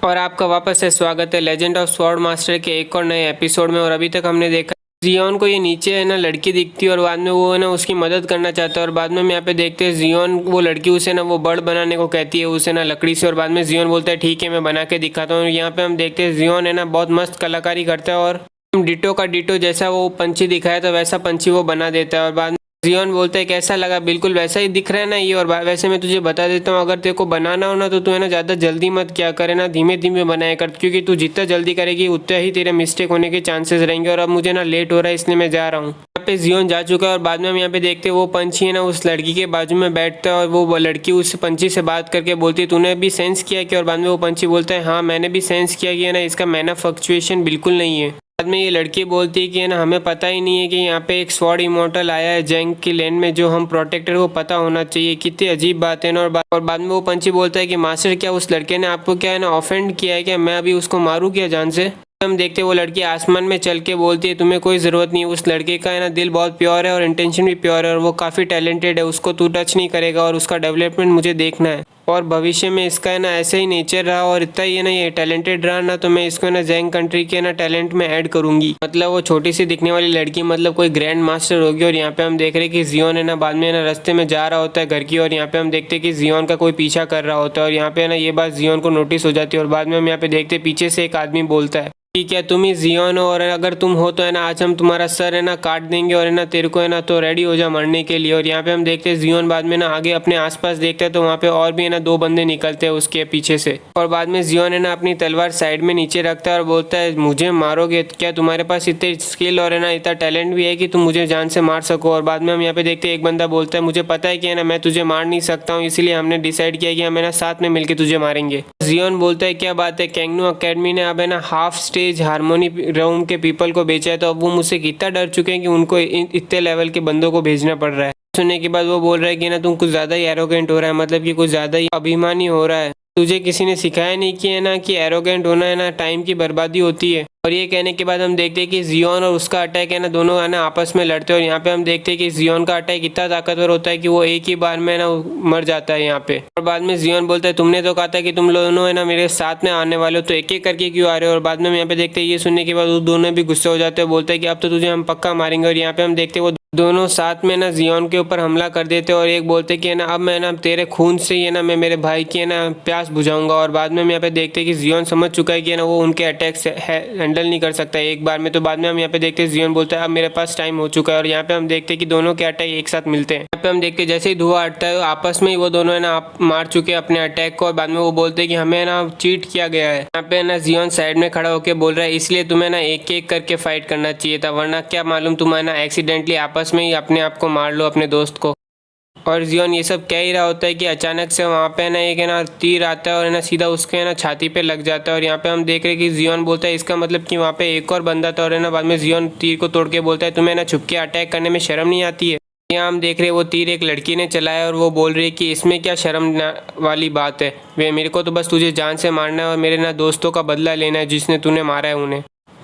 और आपका वापस से स्वागत है लेजेंड ऑफ स्वॉर्ड मास्टर के एक और नए एपिसोड में। और अभी तक हमने देखा जियोन को ये नीचे है ना लड़की दिखती है और बाद में वो है ना उसकी मदद करना चाहता है। और बाद में हम यहाँ पे देखते हैं जियोन वो लड़की उसे ना वो बर्ड बनाने को कहती है उसे ना लकड़ी से। और बाद में जियोन बोलता है ठीक है मैं बना के दिखाता हूँ। यहाँ पे हम देखते हैं जियोन है ना बहुत मस्त कलाकारी करता है और डिटो का डिटो जैसा वो पंछी दिखाया था वैसा पंछी वो बना देता है। और बाद जियोन बोलता है कैसा लगा, बिल्कुल वैसा ही दिख रहा है ना ये। और वैसे मैं तुझे बता देता हूँ अगर तेरे को बनाना हो ना तो तू है ना ज़्यादा जल्दी मत क्या करे ना, धीमे धीमे बनाया कर, क्योंकि तू जितना जल्दी करेगी उतना ही तेरे मिस्टेक होने के चांसेस रहेंगे। और अब मुझे ना लेट हो रहा है इसलिए मैं जा रहा हूँ। यहाँ पे जियोन जा चुका है और बाद में हम यहाँ पे देखते हैं वो पंछी है ना उस लड़की के बाजू में बैठता है और वो लड़की उस पंछी से बात करके बोलती है तूने भी सेंस किया कि। और बाद में वो पंछी बोलता है हाँ मैंने भी सेंस किया कि है ना इसका मैना फ्लक्चुएशन बिल्कुल नहीं है। बाद में ये लड़की बोलती है कि है ना हमें पता ही नहीं है कि यहाँ पे एक स्वॉर्ड इमॉर्टल आया है जंग की लैंड में जो हम प्रोटेक्टर को पता होना चाहिए। कितनी अजीब बात है ना। और बाद में वो पंछी बोलता है कि मास्टर क्या उस लड़के ने आपको क्या है ना ऑफेंड किया है क्या, मैं अभी उसको मारूँ क्या जान से। हम देखते वो लड़की आसमान में चल के बोलती है तुम्हें कोई ज़रूरत नहीं है, उस लड़के का है ना दिल बहुत प्योर है और इंटेंशन भी प्योर है और वो काफ़ी टैलेंटेड है, उसको तू टच नहीं करेगा और उसका डेवलपमेंट मुझे देखना है। और भविष्य में इसका है ना ऐसे ही नेचर रहा और इतना ही है ना ये टैलेंटेड रहा ना तो मैं इसको है ना जैंग कंट्री के ना टैलेंट में ऐड करूंगी। मतलब वो छोटी सी दिखने वाली लड़की मतलब कोई ग्रैंड मास्टर होगी। और यहाँ पे हम देख रहे हैं कि जियोन है ना बाद में ना रास्ते में जा रहा होता है घर की और यहाँ पे हम देखते हैं कि जियोन का कोई पीछा कर रहा होता है और यहाँ पे ना ये बात जियोन को नोटिस हो जाती है। और बाद में हम यहाँ पे देखते हैं पीछे से एक आदमी बोलता है कि क्या तुम ही जियोन हो और अगर तुम हो तो है ना आज हम तुम्हारा सर है ना काट देंगे और है ना तेरे को है ना तो रेडी हो जा मरने के लिए। और यहाँ पे हम देखते हैं जियोन बाद में ना आगे अपने आसपास देखते हैं तो वहाँ पे और भी है ना दो बंदे निकलते हैं उसके पीछे से। और बाद में जियोन है ना अपनी तलवार साइड में नीचे रखता है और बोलता है मुझे मारोगे क्या, तुम्हारे पास इतने स्किल और है ना इतना टैलेंट भी है कि तुम मुझे जान से मार सको। और बाद में हम यहाँ पे देखते हैं एक बंदा बोलता है मुझे पता है कि है ना मैं तुझे मार नहीं सकता हूँ इसलिए हमने डिसाइड किया कि हम है ना साथ में मिलकर तुझे मारेंगे। जियोन बोलता है क्या बात है, कैंगनू अकेडमी ने अब है ना हाफ स्टेज हारमोनी राउंड के पीपल को बेचा है तो अब वो मुझसे कितना डर चुके हैं कि उनको इतने लेवल के बंदों को भेजना पड़ रहा है। सुनने के बाद वो बोल रहा है कि ना तुम कुछ ज़्यादा ही एरोगेंट हो रहा है, मतलब कि कुछ ज़्यादा ही अभिमानी हो रहा है। तुझे किसी ने सिखाया नहीं कि है ना कि एरोगेंट होना है ना टाइम की बर्बादी होती है। और ये कहने के बाद हम देखते हैं कि जियोन और उसका अटैक है ना दोनों है ना आपस में लड़ते हैं। और यहाँ पे हम देखते हैं कि जियोन का अटैक इतना ताकतवर होता है कि वो एक ही बार में ना मर जाता है यहाँ पे। और बाद में जियोन बोलता है तुमने तो कहा था कि तुम दोनों है ना मेरे साथ में आने वाले हो तो एक एक करके क्यों आ रहे हो। और बाद में हम यहाँ पे देखते हैं ये सुनने के बाद वो दोनों भी गुस्से हो जाते हैं, बोलते हैं कि अब तो तुझे हम पक्का मारेंगे। और यहाँ पे हम देखते हैं वो दोनों साथ में ना जियोन के ऊपर हमला कर देते और एक बोलते कि है ना अब मैं ना तेरे खून से ही है ना मैं मेरे भाई की है ना प्यास बुझाऊंगा। और बाद में हम यहाँ पे देखते हैं कि जियोन समझ चुका है कि है ना वो उनके अटैक से हैंडल नहीं कर सकता है एक बार में। तो बाद में हम यहाँ पे देखते हैं जियोन बोलता है अब मेरे पास टाइम हो चुका है। और यहाँ पे हम देखते हैं कि दोनों के अटैक एक साथ मिलते हैं। यहाँ पे हम देखते हैं जैसे ही धुआं हटता है आपस में ही वो दोनों है ना मार चुके हैं अपने अटैक को। और बाद में वो बोलते हैं कि हमें ना चीट किया गया है। यहाँ पे ना जियोन साइड में खड़ा होकर बोल रहा है इसलिए तुम्हें ना एक एक करके फाइट करना चाहिए था, वरना क्या मालूम तुम्हें ना एक्सीडेंटली आपस में ही अपने आप को मार लो अपने दोस्त को। और जियोन ये सब कह ही रहा होता है कि अचानक से वहाँ पे ना एक है ना तीर आता है और है ना सीधा उसके है ना छाती पे लग जाता है। और यहाँ पे हम देख रहे हैं कि जियोन बोलता है इसका मतलब कि वहाँ पे एक और बंदा था। और है ना बाद में जियोन तीर को तोड़ के बोलता है तुम्हें ना छुप के अटैक करने में शर्म नहीं आती है। यहाँ हम देख रहे हैं वो तीर एक लड़की ने चलाया और वो बोल रही है कि इसमें क्या शर्म वाली बात है, वे मेरे को तो बस तुझे जान से मारना है और मेरे ना दोस्तों का बदला लेना है जिसने तूने मारा है उन्हें।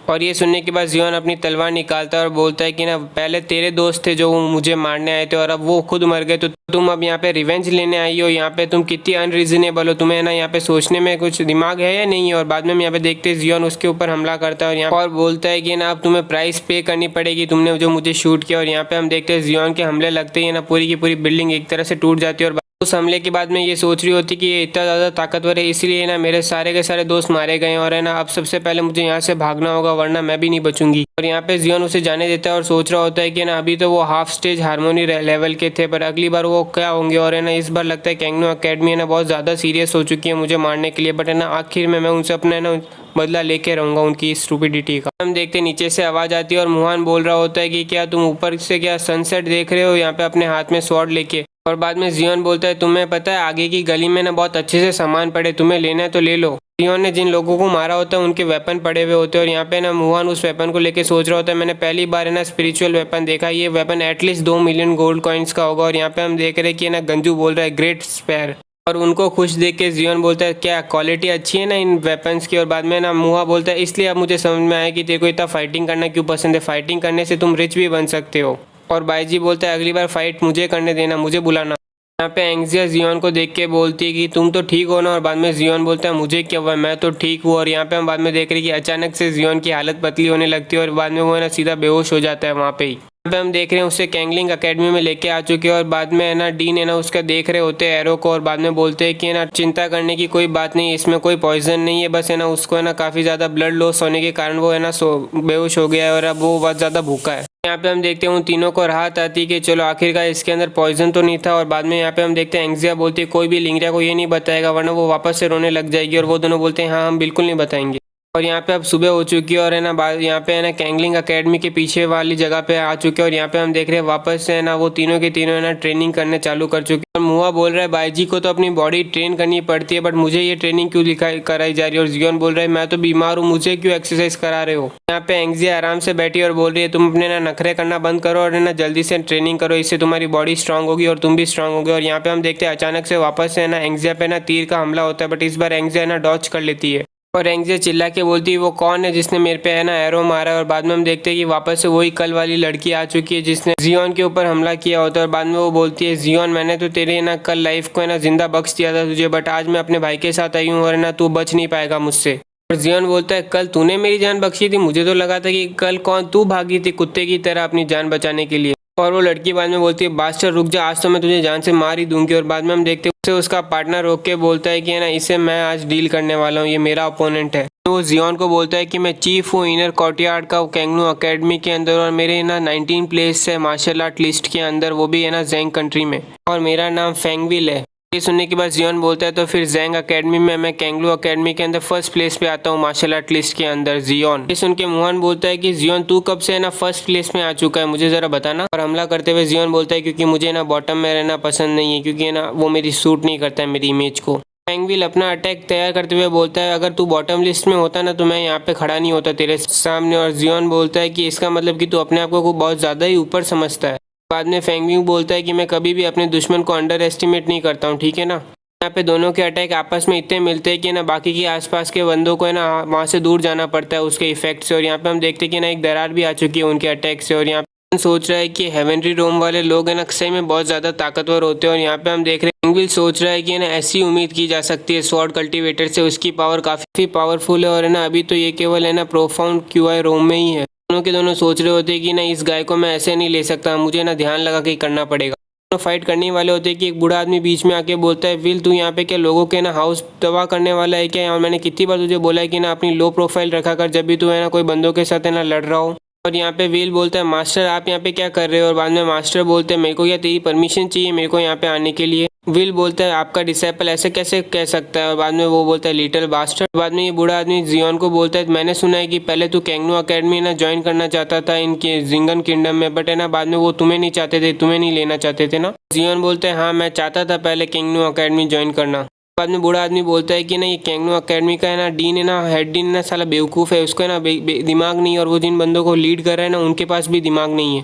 और ये सुनने के बाद जियोन अपनी तलवार निकालता है और बोलता है कि ना पहले तेरे दोस्त थे जो मुझे मारने आए थे और अब वो खुद मर गए तो तुम अब यहाँ पे रिवेंज लेने आई हो। यहाँ पे तुम कितनी अनरीजनेबल हो, तुम्हें ना यहाँ पे सोचने में कुछ दिमाग है या नहीं है। और बाद में हम यहाँ पे देखते हैं जियोन उसके ऊपर हमला करता है और यहाँ और बोलता है कि ना अब तुम्हें प्राइस पे करनी पड़ेगी तुमने जो मुझे शूट किया। और यहाँ पे हम देखते हैं जियोन के हमले लगते ही ना पूरी की पूरी बिल्डिंग एक तरह से टूट जाती है। और उस हमले के बाद में ये सोच रही होती कि ये इतना ज़्यादा ताकतवर है इसलिए ना मेरे सारे के सारे दोस्त मारे गए और है ना अब सबसे पहले मुझे यहाँ से भागना होगा वरना मैं भी नहीं बचूंगी। और यहाँ पे जियोन उसे जाने देता है और सोच रहा होता है कि ना अभी तो वो हाफ स्टेज हारमोनी लेवल के थे पर अगली बार वो क्या होंगे। और है ना इस बार लगता है कैंगनू अकेडमी है ना बहुत ज़्यादा सीरियस हो चुकी है मुझे मारने के लिए, बट है ना आखिर में मैं उनसे अपना ना बदला लेके रहूंगा उनकी स्टूपिडिटी का। हम देखते नीचे से आवाज़ आती है और मुहान बोल रहा होता है कि क्या तुम ऊपर से क्या सनसेट देख रहे हो यहाँ पे अपने हाथ में स्वॉर्ड लेके। और बाद में जियोन बोलता है तुम्हें पता है आगे की गली में ना बहुत अच्छे से सामान पड़े, तुम्हें लेना है तो ले लो। जियोन ने जिन लोगों को मारा होता है उनके वेपन पड़े हुए होते हैं और यहाँ पे ना मुहान उस वेपन को लेके सोच रहा होता है मैंने पहली बार है ना स्पिरिचुअल वेपन देखा, ये weapon at least 2 million gold coins का होगा। और यहाँ पे हम देख रहे हैं कि ना गंजू बोल रहा है ग्रेट स्पेयर। और उनको खुश देख के जियोन बोलता है क्या क्वालिटी अच्छी है ना इन वेपन्स की। और बाद में ना मुहा बोलता है इसलिए अब मुझे समझ में आया कि तेरे को इतना फाइटिंग करना क्यों पसंद है, फाइटिंग करने से तुम रिच भी बन सकते हो। और बाईजी बोलता है अगली बार फाइट मुझे करने देना, मुझे बुलाना। यहाँ पे एंग्जिया जियोन को देख के बोलती है कि तुम तो ठीक हो ना, और बाद में जियोन बोलता है मुझे क्या हुआ, मैं तो ठीक हूँ। और यहाँ पे हम बाद में देख रहे हैं कि अचानक से जियोन की हालत पतली होने लगती है और बाद में वो है ना सीधा बेहोश हो जाता है वहाँ पे ही। यहाँ पे हम देख रहे हैं उससे कैंगलिंग अकेडमी में लेके आ चुके हैं और बाद में है ना डीन है ना उसका देख रहे होते हैं एरो को, और बाद में बोलते हैं कि है ना चिंता करने की कोई बात नहीं, इसमें कोई पॉइजन नहीं है, बस है ना उसको है ना काफ़ी ज़्यादा ब्लड लॉस होने के कारण वो है ना बेहोश हो गया है और अब वो बहुत ज़्यादा भूखा है। यहाँ पे हम देखते हैं उन तीनों को राहत आती है कि चलो आखिरकार इसके अंदर पॉइजन तो नहीं था। और बाद में यहाँ पे हम देखते हैं एंग्जिया बोलती है कोई भी लिंगरिया को ये नहीं बताएगा वरना वो वापस से रोने लग जाएगी, और वो दोनों बोलते हैं हाँ हम बिल्कुल नहीं बताएंगे। और यहाँ पे अब सुबह हो चुकी है और है ना यहाँ पे है ना कैंगलिंग अकेडमी के पीछे वाली जगह पे आ चुके हैं और यहाँ पे हम देख रहे हैं वापस से है ना वो तीनों के तीनों है ना ट्रेनिंग करने चालू कर चुके हैं। और मुआ बोल रहा है बाईजी को तो अपनी बॉडी ट्रेन करनी पड़ती है, बट मुझे ये ट्रेनिंग क्यों कराई जा रही है। और जियोन बोल रहा है मैं तो बीमार हूँ, मुझे क्यों एक्सरसाइज करा रहे हो। यहाँ पे एंग्जिया आराम से बैठी और बोल रही है तुम अपने ना नखरे करना बंद करो और है ना जल्दी से ट्रेनिंग करो, इससे तुम्हारी बॉडी स्ट्रांग होगी और तुम भी स्ट्रांग होगे। और यहाँ पे हम देखते हैं अचानक से वापस से है ना एंग्जिया पे ना तीर का हमला होता है, बट इस बार एंग्जिया ना डॉच कर लेती है और एंग्जिया चिल्ला के बोलती है वो कौन है जिसने मेरे पे है ना एरो मारा है। और बाद में हम देखते हैं कि वापस से वही कल वाली लड़की आ चुकी है जिसने जियोन के ऊपर हमला किया होता है। और बाद में वो बोलती है जियोन मैंने तो तेरे ना कल लाइफ को है ना जिंदा बख्श दिया था तुझे, बट आज मैं अपने भाई के साथ आई हूँ और ना तू बच नहीं पाएगा मुझसे। और जियोन बोलता है कल तूने मेरी जान बख्शी थी, मुझे तो लगा था कि कल कौन तू भागी थी कुत्ते की तरह अपनी जान बचाने के लिए। और वो लड़की बाद में बोलती है बादशाह रुक जा, आज तो मैं तुझे जान से मार ही दूंगी। और बाद में हम देखते हैं उसे उसका पार्टनर रोक के बोलता है कि है ना इसे मैं आज डील करने वाला हूँ, ये मेरा अपोनेंट है। तो वो जियोन को बोलता है कि मैं चीफ हूँ इनर कोर्टयार्ड का कैंगनू अकेडमी के अंदर, और मेरे ना 19 प्लेस है मार्शल आर्ट लिस्ट के अंदर, वो भी है ना जैंग कंट्री में, और मेरा नाम फेंगविल है। ये सुनने के बाद जियोन बोलता है तो फिर जैंग अकेडमी में मैं कैंगलू अकेडमी के अंदर फर्स्ट प्लेस पे आता हूँ मार्शल आर्ट लिस्ट के अंदर। जियोन ये सुन के मुहान बोलता है कि जियोन तू कब से है ना फर्स्ट प्लेस में आ चुका है, मुझे जरा बताना। और हमला करते हुए जियोन बोलता है क्योंकि मुझे ना बॉटम में रहना पसंद नहीं है, क्योंकि ना वो मेरी सूट नहीं करता है मेरी इमेज को। फेंगविल अपना अटैक तैयार करते हुए बोलता है अगर तू बॉटम लिस्ट में होता ना तो मैं यहाँ पे खड़ा नहीं होता तेरे सामने। और जियोन बोलता है कि इसका मतलब कि तू अपने आप को बहुत ज़्यादा ही ऊपर समझता है। बाद में फेंगविल बोलता है कि मैं कभी भी अपने दुश्मन को अंडर एस्टिमेट नहीं करता हूँ, ठीक है ना। यहाँ पे दोनों के अटैक आपस में इतने मिलते हैं कि ना बाकी के आसपास के बंदों को है ना वहाँ से दूर जाना पड़ता है उसके इफेक्ट से। और यहाँ पे हम देखते हैं कि ना एक दरार भी आ चुकी है उनके अटैक से। और यहाँ पे सोच रहा है कि हेवनरी रोम वाले लोग है ना सही में बहुत ज़्यादा ताकतवर होते हैं। और यहाँ पे हम देख रहे हैं फेंगविल सोच रहा है कि ना ऐसी उम्मीद की जा सकती है स्वॉर्ड कल्टिवेटर से, उसकी पावर काफ़ी पावरफुल है और है ना अभी तो ये केवल है ना प्रोफाउंड क्यूआई रोम में ही है। दोनों के दोनों सोच रहे होते हैं कि ना इस गाय को मैं ऐसे नहीं ले सकता, मुझे ना ध्यान लगा के करना पड़ेगा। फाइट करने वाले होते हैं कि एक बूढ़ा आदमी बीच में आके बोलता है विल तू यहाँ पे क्या लोगों के ना हाउस तबाह करने वाला है क्या। और मैंने कितनी बार तुझे बोला है कि ना अपनी लो प्रोफाइल रखा कर जब भी तू है ना कोई बंदों के साथ है ना लड़ रहा हो। और यहाँ पे विल बोलता है मास्टर आप यहाँ पे क्या कर रहे हो। और बाद में मास्टर बोलते हैं मेरे को क्या तेरी परमिशन चाहिए मेरे को यहाँ पे आने के लिए। विल बोलता है आपका डिसेपल ऐसे कैसे कह सकता है। और बाद में वो बोलता है लिटिल बास्टर्ड। बाद में ये बूढ़ा आदमी जियोन को बोलता है मैंने सुना है कि पहले तू कैंगनू अकेडमी ना ज्वाइन करना चाहता था इनके जिंगन किंगडम में, बट है ना बाद में वो तुम्हें नहीं चाहते थे, तुम्हें नहीं लेना चाहते थे ना। जियोन बोलता है हाँ मैं चाहता था पहले कैंगनू अकेडमी ज्वाइन करना। बाद में बूढ़ा आदमी बोलता है कि ना ये कैंगनू अकेडमी का है ना डीन है ना हेड डीन ना साला बेवकूफ़ है, उसको है ना दिमाग नहीं, और वो जिन बंदों को लीड कर रहा है ना उनके पास भी दिमाग नहीं है।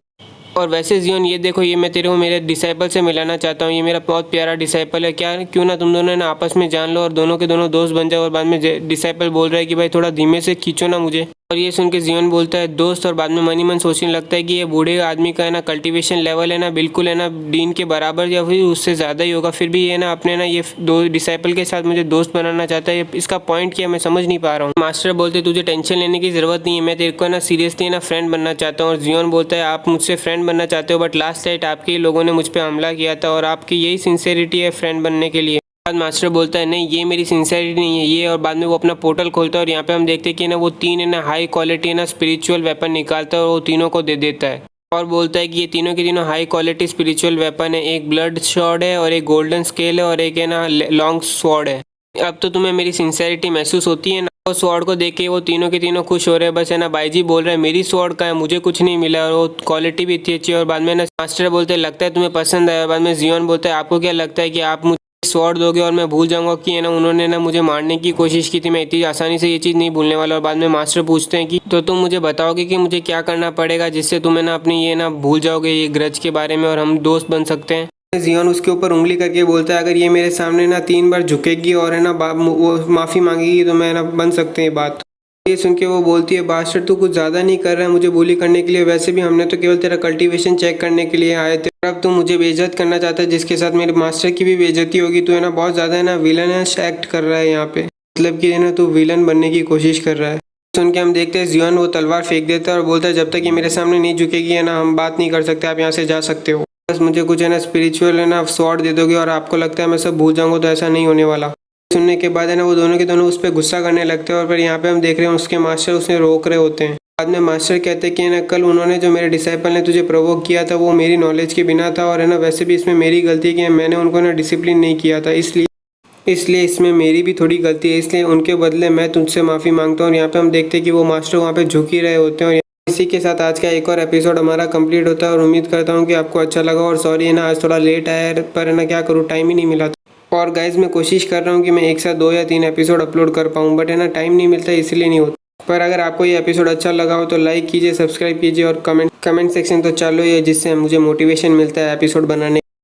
और वैसे जियोन ये देखो ये मैं तेरे को मेरे डिसाइपल से मिलाना चाहता हूँ, ये मेरा बहुत प्यारा डिसाइपल है, क्या क्यों ना तुम दोनों ना आपस में जान लो और दोनों के दोनों दोस्त बन जाओ। और बाद में डिसाइपल बोल रहा है कि भाई थोड़ा धीमे से खींचो ना मुझे। और ये सुन के जियोन बोलता है दोस्त। और बाद में मन ही मन सोचने लगता है कि ये बूढ़े आदमी का है ना कल्टीवेशन लेवल है ना बिल्कुल है ना डीन के बराबर या फिर उससे ज़्यादा ही होगा, फिर भी ये ना अपने ना ये दो डिसाइपल के साथ मुझे दोस्त बनाना चाहता है। इसका पॉइंट क्या मैं समझ नहीं पा रहा हूँ। मास्टर बोलते तुझे टेंशन लेने की ज़रूरत नहीं है, मैं तेरे को ना सीरियसली ना फ्रेंड बनना चाहता हूँ। और जियोन बोलता है आप मुझसे फ्रेंड बनना चाहते हो, बट लास्ट नाइट आपके लोगों ने मुझ पर हमला किया था और आपकी यही सिंसेरिटी है फ्रेंड बनने के लिए। बाद मास्टर बोलता है नहीं ये मेरी सिंसेरिटी नहीं है ये। और बाद में वो अपना पोर्टल खोलता है और यहाँ पे हम देखते हैं कि ना वो तीन है ना हाई क्वालिटी ना स्पिरिचुअल वेपन निकालता है और वो तीनों को दे देता है। और बोलता है कि ये तीनों के तीनों हाई क्वालिटी स्पिरिचुअल वेपन है, एक ब्लड शॉर्ड है और एक गोल्डन स्केल है और एक है ना लॉन्ग स्वॉर्ड है। अब तो तुम्हें मेरी सिंसेरिटी महसूस होती है ना। वो स्वॉर्ड को देख के वो तीनों के तीनों खुश हो रहे हैं। बस है ना बाईजी बोल रहे हैं मेरी स्वॉर्ड का है, मुझे कुछ नहीं मिला और वो क्वालिटी भी इतनी अच्छी है। और बाद में ना मास्टर बोलते हैं लगता है तुम्हें पसंद आया। बाद में जियोन बोलता है आपको क्या लगता है कि आप मुझे स्वॉर्ड दोगे और मैं भूल जाऊंगा कि है ना उन्होंने ना मुझे मारने की कोशिश की थी, मैं इतनी आसानी से ये चीज़ नहीं भूलने वाला। और बाद में मास्टर पूछते हैं कि तो तुम मुझे बताओगे कि मुझे क्या करना पड़ेगा जिससे तुम्हें ना अपनी ये ना भूल जाओगे ये ग्रज के बारे में और हम दोस्त बन सकते हैं। जियोन उसके ऊपर उंगली करके बोलता है अगर ये मेरे सामने ना 3 बार झुकेगी और है ना वो माफ़ी मांगेगी तो मैं ना बन सकते हैं बात। ये सुन के वो बोलती है, बास्टर तू कुछ ज़्यादा नहीं कर रहा है मुझे bully करने के लिए, वैसे भी हमने तो केवल तेरा कल्टीवेशन चेक करने के लिए आए थे और अब तू मुझे बेइज्जत करना चाहता है जिसके साथ मेरे मास्टर की भी बेइज्जती होगी। तू है ना बहुत ज़्यादा है ना विलनियस एक्ट कर रहा है यहाँ पे, मतलब कि है ना तू विलन बनने की कोशिश कर रहा है। सुन के हम देखते हैं जियोन वो तलवार फेंक देता है और बोलता है जब तक ये मेरे सामने नहीं झुकेगी है ना हम बात नहीं कर सकते, आप यहाँ से जा सकते हो। बस मुझे कुछ है ना स्पिरिचुअल है ना स्वॉर्ड दे दोगे और आपको लगता है मैं सब भूल जाऊंगा, तो ऐसा नहीं होने वाला। सुनने के बाद है ना वो दोनों के दोनों उस पर गुस्सा करने लगते हैं और फिर यहाँ पे हम देख रहे हैं उसके मास्टर उसे रोक रहे होते हैं। बाद में मास्टर कहते हैं कि ना कल उन्होंने जो मेरे डिसाइपल ने तुझे प्रोवोक किया था वो मेरी नॉलेज के बिना था और है ना वैसे भी इसमें मेरी गलती है कि मैंने उनको ना डिसिप्लिन नहीं किया था, इसलिए इसमें मेरी भी थोड़ी गलती है, इसलिए उनके बदले मैं तुझसे माफ़ी मांगता हूँ। और यहाँ पे हम देखते हैं कि वो मास्टर वहाँ पे झुक ही रहे होते हैं। और इसी के साथ आज का एक और एपिसोड हमारा कंप्लीट होता है और उम्मीद करता हूँ कि आपको अच्छा लगा। और सॉरी है ना आज थोड़ा लेट आया है, पर है ना क्या करूँ टाइम ही नहीं मिला था। और गाइज मैं कोशिश कर रहा हूँ कि मैं एक साथ 2 या 3 एपिसोड अपलोड कर पाऊँ, बट है ना टाइम नहीं मिलता इसलिए नहीं होता। पर अगर आपको ये एपिसोड अच्छा लगा हो तो लाइक कीजिए, सब्सक्राइब कीजिए और कमेंट सेक्शन तो चालू ही है जिससे मुझे मोटिवेशन मिलता है एपिसोड बनाने।